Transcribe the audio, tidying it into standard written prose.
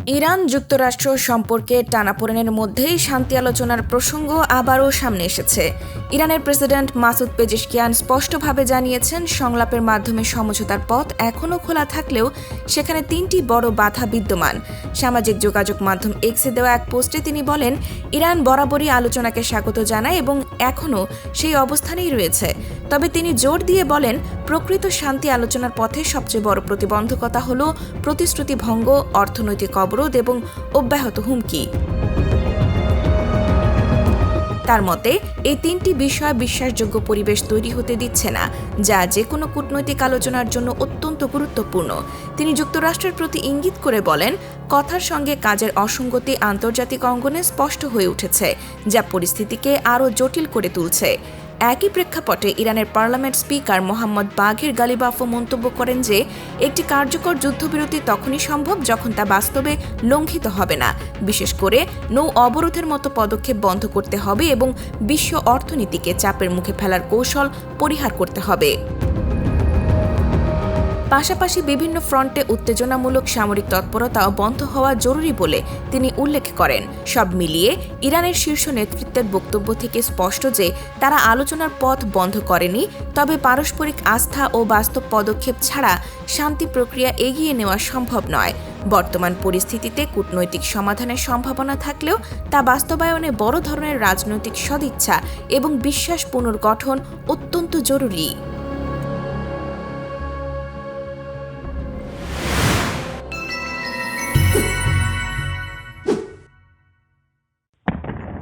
Iran যুক্তরাষ্ট্র সম্পর্কে টানাপোড়েনের মধ্যেই শান্তি আলোচনার প্রসঙ্গ আবারও সামনে এসেছে। ইরানের প্রেসিডেন্ট মাসুদ পেজেশকিয়ান স্পষ্টভাবে জানিয়েছেন, সংলাপের মাধ্যমে সমঝোতার পথ এখনও খোলা থাকলেও সেখানে 3টি বড় বাধা বিদ্যমান। সামাজিক যোগাযোগ মাধ্যম এক্সে দেওয়া এক পোস্টে তিনি বলেন, ইরান বরাবরই আলোচনাকে স্বাগত জানায় এবং এখনও সেই অবস্থানেই রয়েছে। তবে তিনি জোর দিয়ে বলেন, প্রকৃত শান্তি আলোচনার পথে সবচেয়ে বড় প্রতিবন্ধকতা হল প্রতিশ্রুতি ভঙ্গ, অর্থনৈতিক অবরোধ এবং অব্যাহত হুমকি। তার মতে এই 3টি বিষয় বিশ্বাসযোগ্য পরিবেশ তৈরি হতে দিচ্ছে না, যা যে কোনো কূটনৈতিক আলোচনার জন্য অত্যন্ত গুরুত্বপূর্ণ। তিনি যুক্তরাষ্ট্রের প্রতি ইঙ্গিত করে বলেন, কথার সঙ্গে কাজের অসঙ্গতি আন্তর্জাতিক অঙ্গনে স্পষ্ট হয়ে উঠেছে, যা পরিস্থিতিকে আরও জটিল করে তুলছে। একই প্রেক্ষাপটে ইরানের পার্লামেন্ট স্পিকার মোহাম্মদ বাঘের গালিবাফও মন্তব্য করেন যে একটি কার্যকর যুদ্ধবিরতি তখনই সম্ভব যখন তা বাস্তবে লঙ্ঘিত হবে না, বিশেষ করে নৌ অবরোধের মতো পদক্ষেপ বন্ধ করতে হবে এবং বিশ্ব অর্থনীতিকে চাপের মুখে ফেলার কৌশল পরিহার করতে হবে। পাশাপাশি বিভিন্ন ফ্রন্টে উত্তেজনামূলক সামরিক তৎপরতাও বন্ধ হওয়া জরুরি বলে তিনি উল্লেখ করেন। সব মিলিয়ে ইরানের শীর্ষ নেতৃত্বের বক্তব্য থেকে স্পষ্ট যে তারা আলোচনার পথ বন্ধ করেনি, তবে পারস্পরিক আস্থা ও বাস্তব পদক্ষেপ ছাড়া শান্তি প্রক্রিয়া এগিয়ে নেওয়া সম্ভব নয়। বর্তমান পরিস্থিতিতে কূটনৈতিক সমাধানের সম্ভাবনা থাকলেও তা বাস্তবায়নে বড় ধরনের রাজনৈতিক সদিচ্ছা এবং বিশ্বাস পুনর্গঠন অত্যন্ত জরুরি।